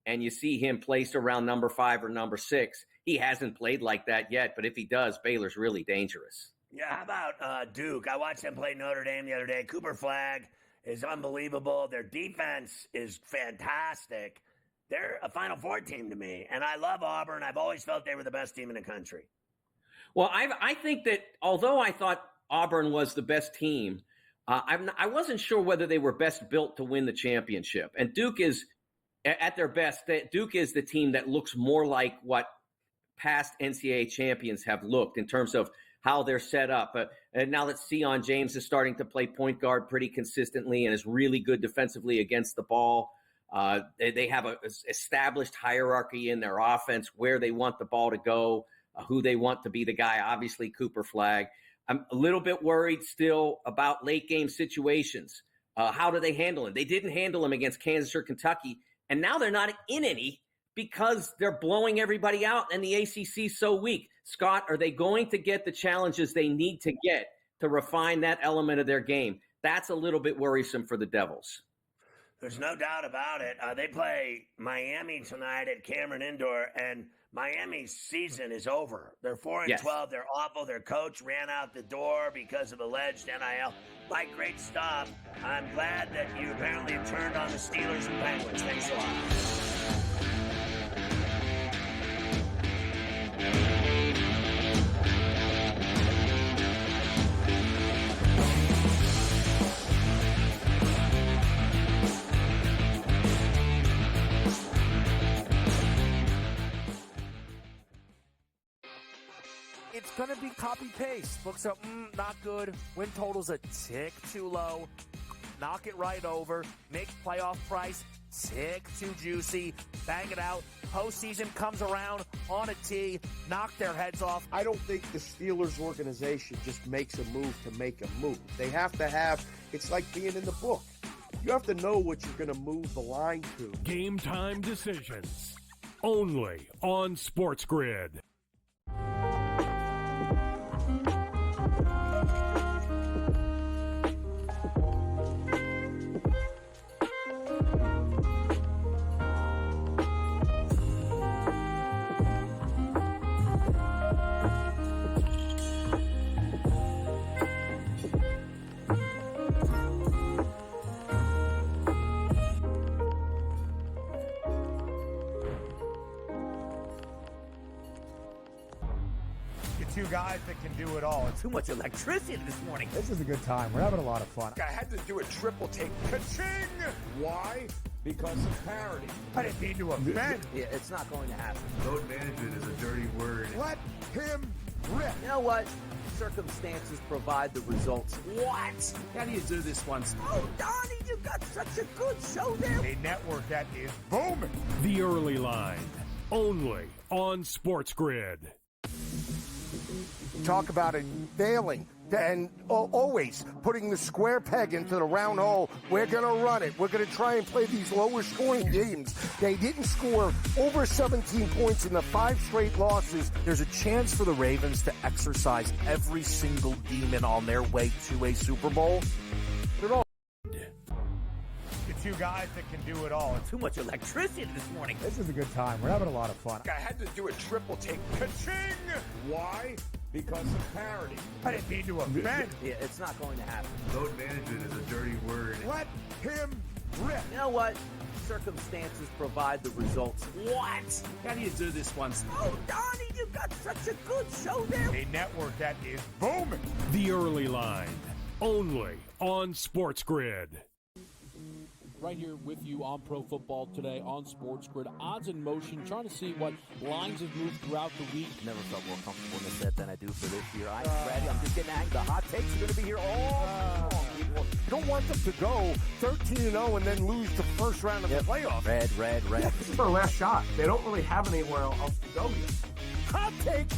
and you see him placed around number 5 or number 6. He hasn't played like that yet, but if he does, Baylor's really dangerous. Yeah, how about Duke? I watched them play Notre Dame the other day. Cooper Flagg is unbelievable. Their defense is fantastic. They're a Final Four team to me, and I love Auburn. I've always felt they were the best team in the country. Well, I think that although I thought Auburn was the best team, I wasn't sure whether they were best built to win the championship. And Duke is, at their best, Duke is the team that looks more like what past NCAA champions have looked in terms of how they're set up. And now that Sion James is starting to play point guard pretty consistently and is really good defensively against the ball. They have an established hierarchy in their offense, where they want the ball to go, who they want to be the guy, obviously Cooper Flagg. I'm a little bit worried still about late game situations. How do they handle it? They didn't handle them against Kansas or Kentucky, and now they're not in any because they're blowing everybody out and the ACC is so weak. Scott, are they going to get the challenges they need to get to refine that element of their game? That's a little bit worrisome for the Devils. There's no doubt about it. They play Miami tonight at Cameron Indoor, and Miami's season is over. They're 4-12. Yes. They're awful. Their coach ran out the door because of alleged NIL. Mike, great stuff. I'm glad that you apparently have turned on the Steelers and Penguins. Thanks a lot. It's going to be copy-paste. Books are not good. Win total's a tick too low. Knock it right over. Make playoff price tick too juicy. Bang it out. Postseason comes around on a tee. Knock their heads off. I don't think the Steelers organization just makes a move to make a move. They have to have, it's like being in the book. You have to know what you're going to move the line to. Game time decisions. Only on SportsGrid. Two guys that can do it all. Too much electricity this morning. This is a good time. We're having a lot of fun. I had to do a triple take. Ka-ching! Why? Because of parity. I didn't mean to offend. Yeah, it's not going to happen. Load management is a dirty word. Let him rip. You know what? Circumstances provide the results. What? How do you do this once? Oh, Donnie, you got such a good show there. A network that is booming. The early line. Only on SportsGrid. Talk about it failing and always putting the square peg into the round hole. We're going to run it. We're going to try and play these lower scoring games. They didn't score over 17 points in the 5 straight losses. There's a chance for the Ravens to exercise every single demon on their way to a Super Bowl. Two guys that can do it all. Too much electricity this morning. This is a good time. We're having a lot of fun. I had to do a triple take. Ka-ching! Why? Because of parity. I didn't mean to offend. Yeah, it's not going to happen. Load management is a dirty word. Let him rip. You know what? Circumstances provide the results. What? How do you do this once? Oh, Donnie, you got such a good show there. A network that is booming. The early line. Only on SportsGrid. Right here with you on Pro Football Today on SportsGrid. Odds in motion, trying to see what lines have moved throughout the week. Never felt more comfortable in this set than I do for this year. I'm ready. I'm just getting angry. The hot takes are going to be here all You don't want them to go 13-0 and then lose the first round of the playoffs. Red. This is their last shot. They don't really have anywhere else to go yet. Hot take.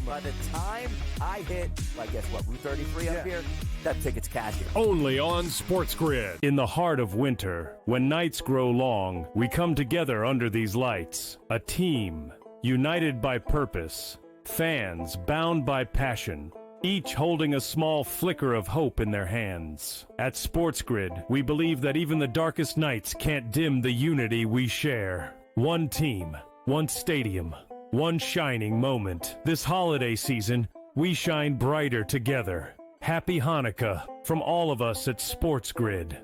By the time I hit, I guess what, Route 33 up here, that ticket's cashing. Only on SportsGrid. In the heart of winter, when nights grow long, we come together under these lights. A team, united by purpose. Fans, bound by passion. Each holding a small flicker of hope in their hands. At SportsGrid, we believe that even the darkest nights can't dim the unity we share. One team, one stadium, one shining moment. This holiday season, we shine brighter together. Happy Hanukkah from all of us at SportsGrid.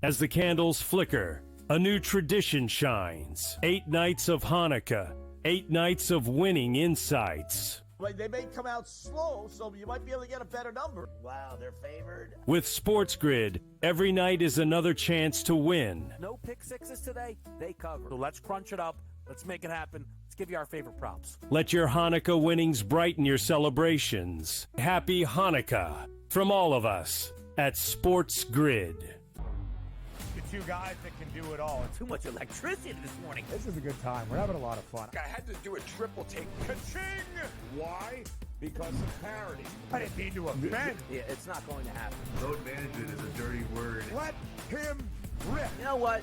As the candles flicker, a new tradition shines. 8 nights of Hanukkah, 8 nights of winning insights. They may come out slow, so you might be able to get a better number. Wow, they're favored. With SportsGrid, every night is another chance to win. No pick sixes today. They cover. So let's crunch it up. Let's make it happen. Let's give you our favorite props. Let your Hanukkah winnings brighten your celebrations. Happy Hanukkah from all of us at SportsGrid. Two guys that can do it all. Too much electricity this morning. This is a good time. We're having a lot of fun. I had to do a triple take. Ka-ching! Why? Because of parity. I didn't mean to offend. Yeah, it's not going to happen. Load management is a dirty word. Let him rip. You know what?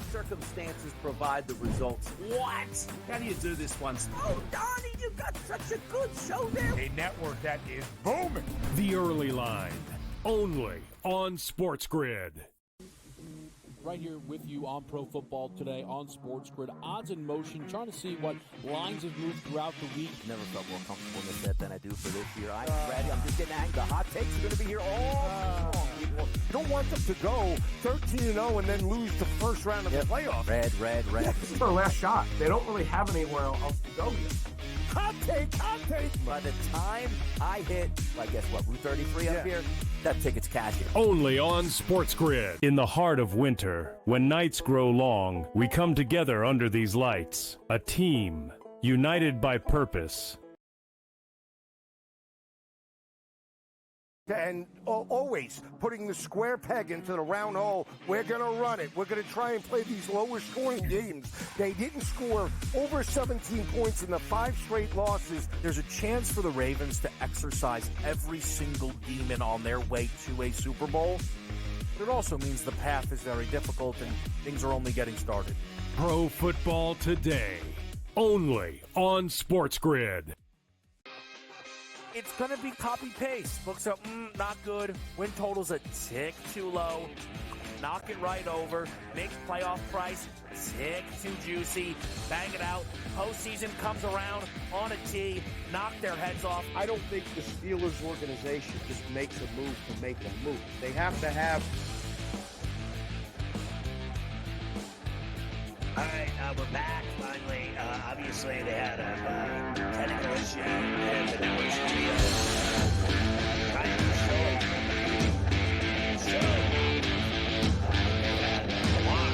Circumstances provide the results. What? How do you do this once? Oh, Donnie, you got such a good show there. A network that is booming. The early line. Only on SportsGrid. Right here with you on Pro Football Today on SportsGrid. Odds in motion, trying to see what lines have moved throughout the week. Never felt more comfortable in this set than I do for this year. I'm ready. I'm just getting angry. The hot takes are going to be here all You don't want them to go 13-0 and then lose the first round of the playoffs. Red. This is their last shot. They don't really have anywhere else to go yet. Hot take. By the time I hit, I guess what, Route 33 up here, that ticket's cashing. Only on SportsGrid. In the heart of winter, when nights grow long, we come together under these lights. A team, united by purpose. and always putting the square peg into the round hole. We're going to run it. We're going to try and play these lower scoring games. They didn't score over 17 points in the 5 straight losses. There's a chance for the Ravens to exercise every single demon on their way to a Super Bowl. But it also means the path is very difficult and things are only getting started. Pro Football Today, only on SportsGrid. It's going to be copy-paste. Books up, not good. Win total's a tick too low. Knock it right over. Makes playoff price tick too juicy. Bang it out. Postseason comes around on a tee. Knock their heads off. I don't think the Steelers organization just makes a move to make a move. They have to have... All right, we're back finally. Obviously, they had a technical issue in the network studio. Trying to show. They had an alarm.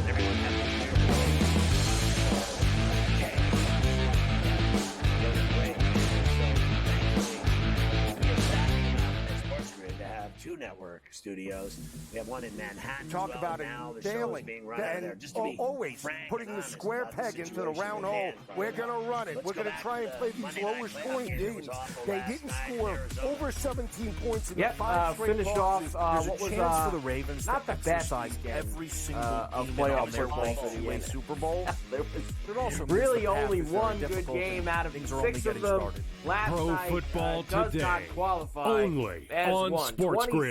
Everyone had to hear the okay. Great. So, thankfully, we are stacking up at SportsGrid to have 2 network studios. We have one in Manhattan. Talk about it now. The failing. show is being run out of there. Just to be always frank putting and the honest square about peg the into the situation round at hole. hand We're right going now. to run it. Let's We're go going to back try to and the play these Monday lower night scoring playoff game. It games. was awful They last didn't night in score Arizona. over 17 points in the Yep, 5 straight finished losses. off There's what a was chance for the Ravens not to the best exercise weekend, every single of demon playoff on their football way for the to a Ravens. Super Bowl. There was It also means really the path only is very one good difficult and game out of things are only 6 of getting them started. last Pro night. Football Does Today, not qualify only as on one. SportsGrid.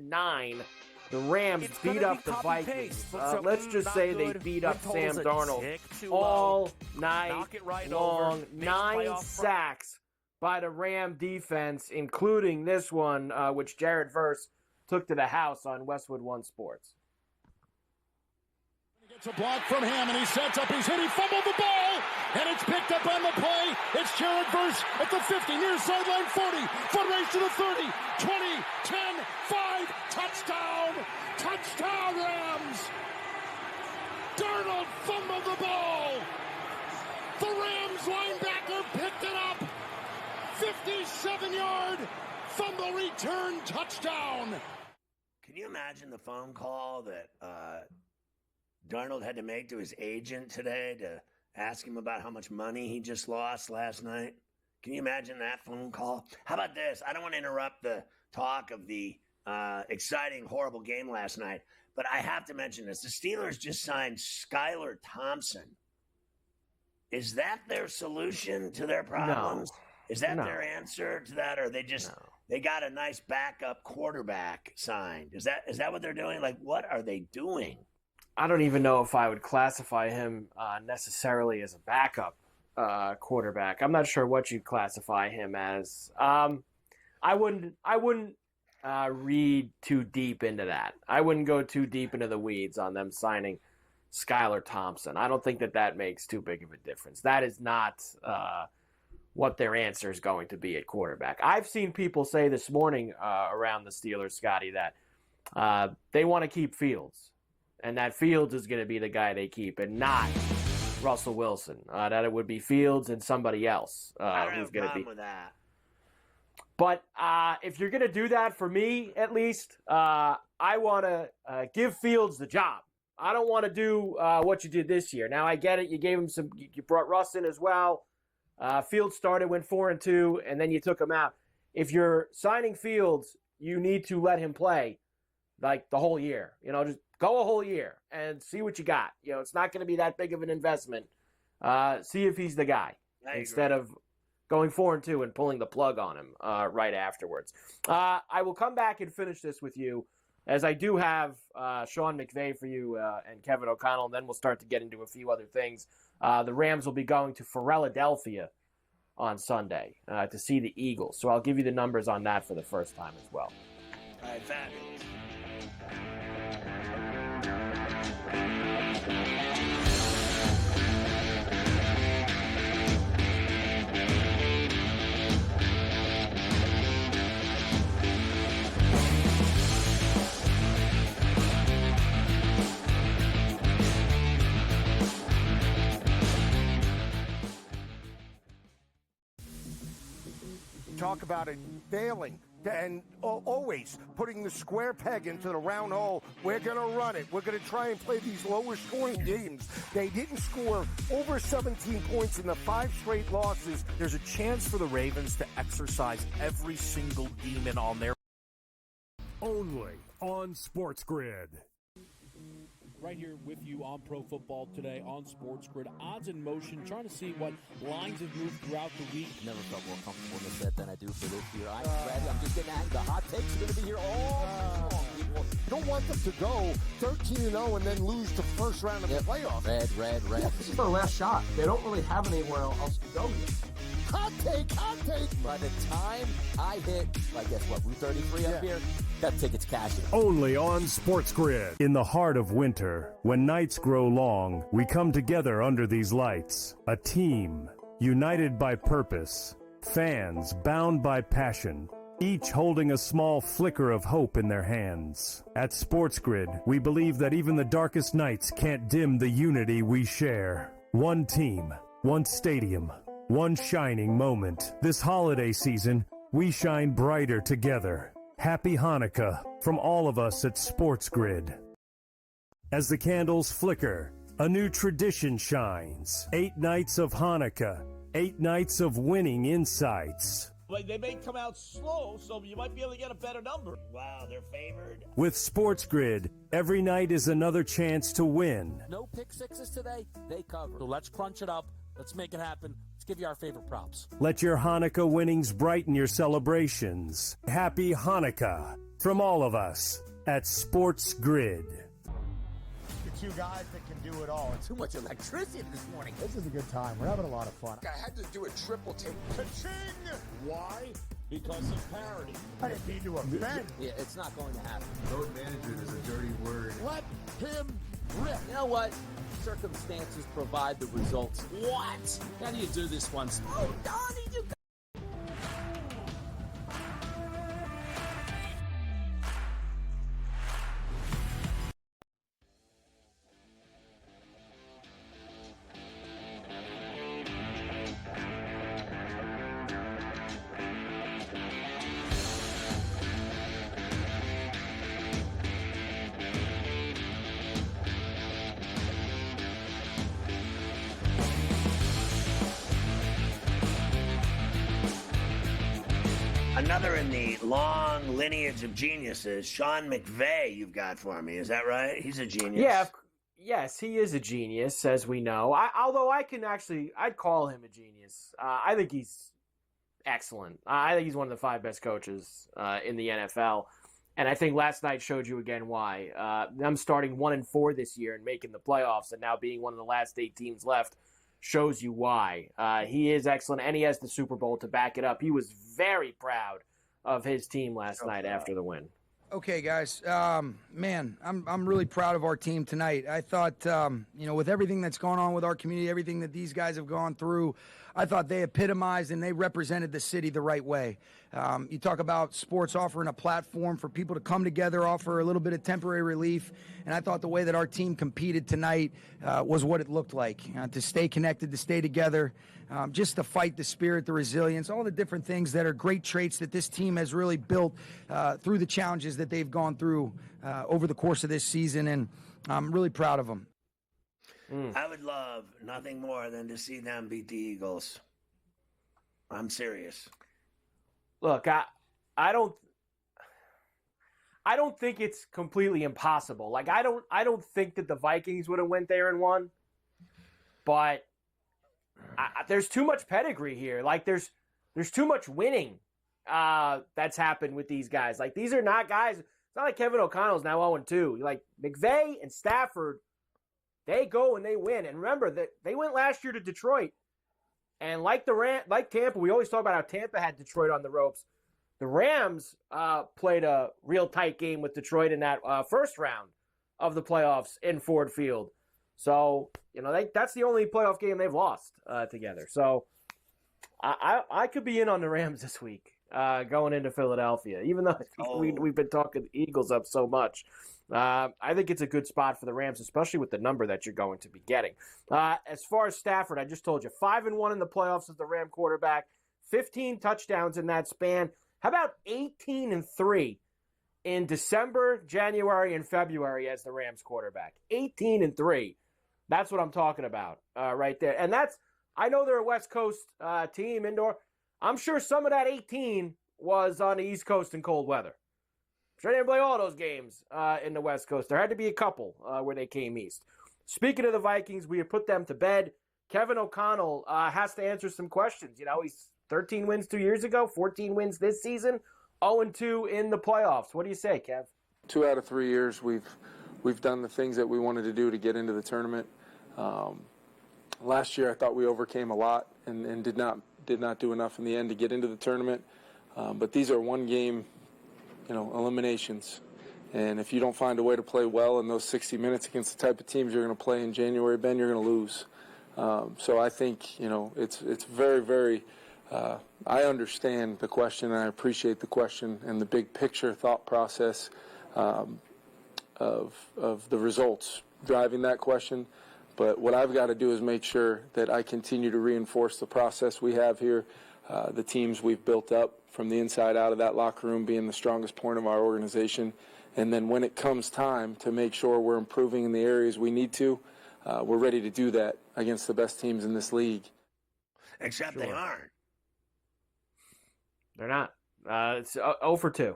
27-9. The Rams It's beat gonna up be the copy-paste. Vikings. Looks up, Let's just not say they good. beat Win up Sam total's a Darnold tick too all low. night Knock it right long. over. Makes 9 playoff sacks by the Ram defense, including this one, which Jared Verse took to the house on Westwood One Sports. It's a block from him, and he sets up. He's hit. He fumbled the ball, and it's picked up on the play. It's Jared Verse at the 50, near sideline 40. Foot race to the 30, 20, 10, 5. Touchdown! Touchdown, Rams! Darnold fumbled the ball. The Rams linebacker picked it up. 57-yard fumble return touchdown. Can you imagine the phone call that Darnold had to make to his agent today to ask him about how much money he just lost last night? Can you imagine that phone call? How about this? I don't want to interrupt the talk of the exciting, horrible game last night, but I have to mention this. The Steelers just signed Skylar Thompson. Is that their solution to their problems? No. Is that No. their answer to that, or they just they got a nice backup quarterback signed? Is that what they're doing? Like, what are they doing? I don't even know if I would classify him necessarily as a backup quarterback. I'm not sure what you classify him as. I wouldn't read too deep into that. I wouldn't go too deep into the weeds on them signing Skylar Thompson. I don't think that makes too big of a difference. That is not what their answer is going to be at quarterback. I've seen people say this morning around the Steelers, Scotty, that they want to keep Fields. And that Fields is going to be the guy they keep and not Russell Wilson. That it would be Fields and somebody else I don't who's have a going to be. problem with that. But if you're going to do that, for me at least, I want to give Fields the job. I don't want to do what you did this year. Now, I get it. You gave him some. You brought Russ in as well. Fields went 4-2, and then you took him out. If you're signing Fields, you need to let him play like the whole year. Just go a whole year and see what you got. It's not going to be that big of an investment. See if he's the guy instead of going 4-2 and pulling the plug on him right afterwards. I will come back and finish this with you, as I do have Sean McVay for you and Kevin O'Connell, and then we'll start to get into a few other things. The Rams will be going to Philadelphia on Sunday to see the Eagles. So I'll give you the numbers on that for the first time as well. All right, fabulous. Talk about it failing. and always putting the square peg into the round hole. We're going to run it. We're going to try and play these lower scoring games. They didn't score over 17 points in the 5 straight losses. There's a chance for the Ravens to exercise every single demon on their... Only on SportsGrid. Right here with you on Pro Football Today on SportsGrid. Odds in motion, trying to see what lines have moved throughout the week. Never felt more comfortable in the set than I do for this year. I'm ready. I'm just getting at the hot takes are going to be here all long, people. You don't want them to go 13-0 and then lose the first round of the playoffs. Red. Yeah, this is their last shot. They don't really have anywhere else to go yet. Hot take. By the time I hit, I guess what, Route 33 up here, that ticket's cashing. Only on SportsGrid. In the heart of winter, when nights grow long, we come together under these lights. A team, united by purpose. Fans, bound by passion. Each holding a small flicker of hope in their hands. At SportsGrid, we believe that even the darkest nights can't dim the unity we share. One team, one stadium, one shining moment. This holiday season, we shine brighter together. Happy Hanukkah from all of us at SportsGrid. As the candles flicker, a new tradition shines. 8 nights of Hanukkah, 8 nights of winning insights. Like, they may come out slow, so you might be able to get a better number. Wow, they're favored. With SportsGrid, every night is another chance to win. No pick sixes today, they cover. So let's crunch it up. Let's make it happen. Let's give you our favorite props. Let your Hanukkah winnings brighten your celebrations. Happy Hanukkah from all of us at SportsGrid. The two guys that can do it all. Too much electricity this morning. This is a good time. We're having a lot of fun. I had to do a triple take. Ka-ching! Why? Because of parity. I didn't mean to offend. Yeah, it's not going to happen. Load management is a dirty word. Let him rip. You know what? Circumstances provide the results. What? How do you do this one? Oh, Donnie, you got... Another in the long lineage of geniuses, Sean McVay, you've got for me. Is that right? He's a genius. Yeah, yes, he is a genius, as we know. Although I'd call him a genius. I think he's excellent. I think he's one of the 5 best coaches in the NFL. And I think last night showed you again why. Them starting 1-4 this year and making the playoffs and now being one of the last 8 teams left shows you why. He is excellent, and he has the Super Bowl to back it up. He was very proud of his team last night after the win. Okay, guys. Man, I'm really proud of our team tonight. I thought, with everything that's going on with our community, everything that these guys have gone through, I thought they epitomized and they represented the city the right way. You talk about sports offering a platform for people to come together, offer a little bit of temporary relief, and I thought the way that our team competed tonight was what it looked like, to stay connected, to stay together, just to fight the spirit, the resilience, all the different things that are great traits that this team has really built through the challenges that they've gone through over the course of this season, and I'm really proud of them. I would love nothing more than to see them beat the Eagles. I'm serious. Look, I don't think it's completely impossible. Like I don't think that the Vikings would have went there and won. But there's too much pedigree here. Like there's too much winning that's happened with these guys. Like these are not guys. It's not like Kevin O'Connell's now 0-2. Like McVay and Stafford, they go and they win. And remember that they went last year to Detroit. And like Tampa, we always talk about how Tampa had Detroit on the ropes. The Rams played a real tight game with Detroit in that first round of the playoffs in Ford Field. So, that's the only playoff game they've lost together. So I could be in on the Rams this week going into Philadelphia, even though we've been talking the Eagles up so much. I think it's a good spot for the Rams, especially with the number that you're going to be getting. As far as Stafford, I just told you, 5-1 in the playoffs as the Ram quarterback, 15 touchdowns in that span, How about 18-3 in December, January, and February as the Rams quarterback? 18-3. That's what I'm talking about right there. And I know they're a West Coast team indoor. I'm sure some of that 18 was on the East Coast in cold weather. I'm sure they didn't play all those games in the West Coast. There had to be a couple where they came east. Speaking of the Vikings, we have put them to bed. Kevin O'Connell has to answer some questions. You know, he's 13 wins 2 years ago, 14 wins this season, 0-2 in the playoffs. What do you say, Kev? 2 out of 3 years, we've done the things that we wanted to do to get into the tournament. Last year, I thought we overcame a lot and did not do enough in the end to get into the tournament. But these are one-game, eliminations. And if you don't find a way to play well in those 60 minutes against the type of teams you're going to play in January, Ben, you're going to lose. So I think, it's very, very I understand the question, and I appreciate the question and the big picture thought process of the results driving that question. But what I've got to do is make sure that I continue to reinforce the process we have here, the teams we've built up from the inside out of that locker room being the strongest point of our organization. And then when it comes time to make sure we're improving in the areas we need to, we're ready to do that against the best teams in this league. Except they aren't. They're not. It's 0 for 2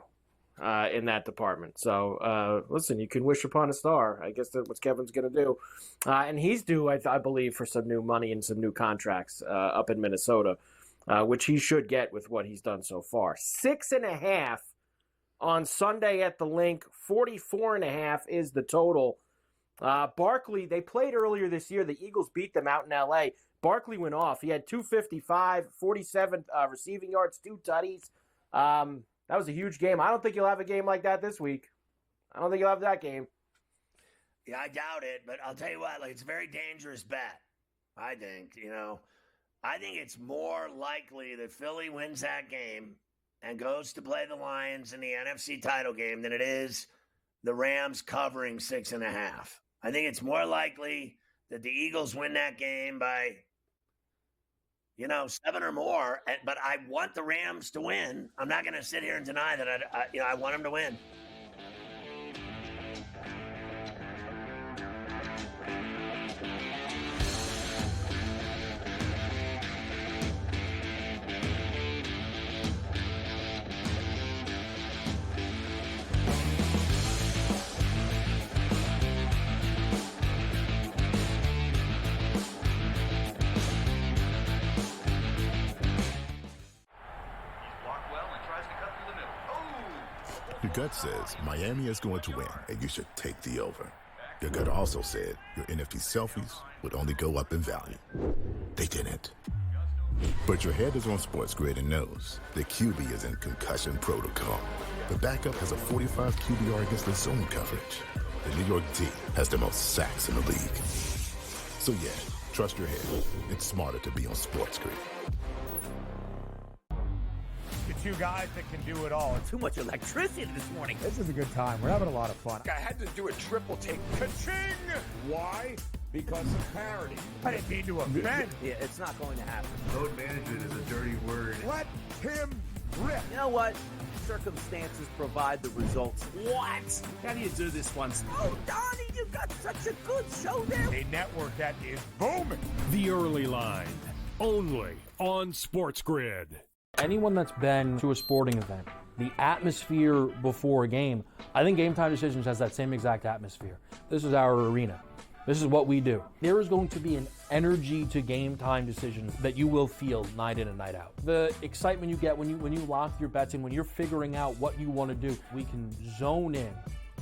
in that department. So, listen, you can wish upon a star. I guess that's what Kevin's going to do. And he's due, I believe, for some new money and some new contracts up in Minnesota, which he should get with what he's done so far. 6.5 on Sunday at the Link. 44.5 is the total. Barkley, they played earlier this year. The Eagles beat them out in L.A. Barkley went off. He had 255, 47 receiving yards, 2 tutties. That was a huge game. I don't think you'll have a game like that this week. I don't think you'll have that game. Yeah, I doubt it, but I'll tell you what, it's a very dangerous bet, I think. I think it's more likely that Philly wins that game and goes to play the Lions in the NFC title game than it is the Rams covering 6.5. I think it's more likely that the Eagles win that game by 7 or more, but I want the Rams to win. I'm not going to sit here and deny that I want them to win. Your gut says Miami is going to win, and you should take the over. Your gut also said your NFT selfies would only go up in value. They didn't. But your head is on SportsGrid and knows the QB is in concussion protocol. The backup has a 45 QBR against the zone coverage. The New York D has the most sacks in the league. So yeah, trust your head. It's smarter to be on SportsGrid. The two guys that can do it all. Too much electricity this morning. This is a good time. We're having a lot of fun. I had to do a triple take. Ka-ching! Why? Because of parity. I didn't mean to offend. Yeah, it's not going to happen. Load management is a dirty word. Let him rip. You know what? Circumstances provide the results. What? How do you do this once? Oh, Donnie, you got such a good show there. A network that is booming. The Early Line, only on SportsGrid. Anyone that's been to a sporting event, the atmosphere before a game, I think Game Time Decisions has that same exact atmosphere. This is our arena. This is what we do. There is going to be an energy to Game Time Decisions that you will feel night in and night out. The excitement you get when you lock your bets in, when you're figuring out what you want to do, we can zone in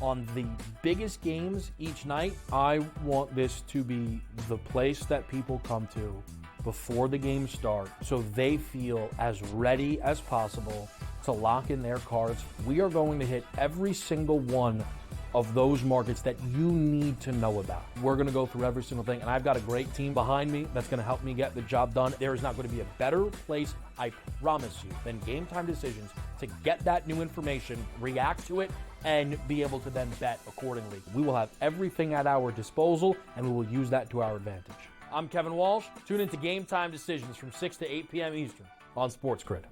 on the biggest games each night. I want this to be the place that people come to before the games start so they feel as ready as possible to lock in their cards. We are going to hit every single one of those markets that you need to know about. We're going to go through every single thing, and I've got a great team behind me that's going to help me get the job done. There is not going to be a better place, I promise you, than Game Time Decisions to get that new information, react to it, and be able to then bet accordingly. We will have everything at our disposal, and we will use that to our advantage. I'm Kevin Walsh. Tune into Game Time Decisions from 6 to 8 p.m. Eastern on SportsGrid.